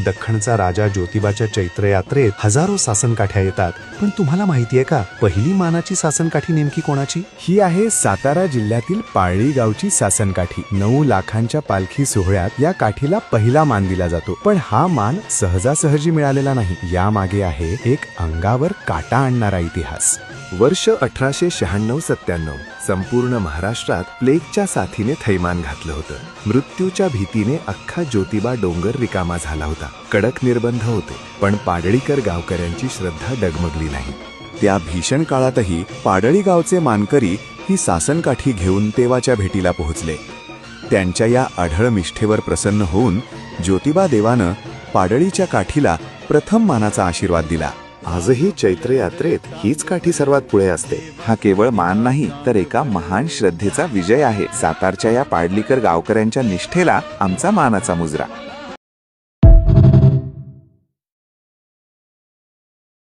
दख्खनचा राजा ज्योतिबाच्या चैत्र यात्रेत हजारो सासनकाठ्या येतात. पण तुम्हाला माहितीये का, पहिली मानाची सासनकाठी नेमकी कोणाची? ही आहे सातारा जिल्ह्यातील पाळी गावची सासनकाठी. 9 लाखांच्या पालखी सोहळ्यात या काठीला पहिला मान दिला जातो. पण हा मान सहजासहजी मिळालेला नाही. यामागे आहे एक अंगावर काटा आणणारा इतिहास. वर्ष 1896-97 संपूर्ण महाराष्ट्रात प्लेगच्या साथीने थैमान घातलं होतं. मृत्यूच्या भीतीने अख्खा ज्योतिबा डोंगर रिकामा झाला होता. कडक निर्बंध होते, पण पाडळीकर गावकऱ्यांची श्रद्धा डगमगली नाही. त्या भीषण काळातही पाडळी गावचे मानकरी ही सासनकाठी घेऊन देवाच्या भेटीला पोहोचले. त्यांच्या या अढळ निष्ठेवर प्रसन्न होऊन ज्योतिबा देवानं पाडळीच्या काठीला प्रथम मानाचा आशीर्वाद दिला. आजही चैत्र यात्रेत हीच काठी सर्वात पुढे असते. हा केवळ मान नाही, तर एका महान श्रद्धेचा विजय आहे. सातारच्या या पाडळीकर गावकऱ्यांच्या निष्ठेला आमचा मानाचा मुजरा.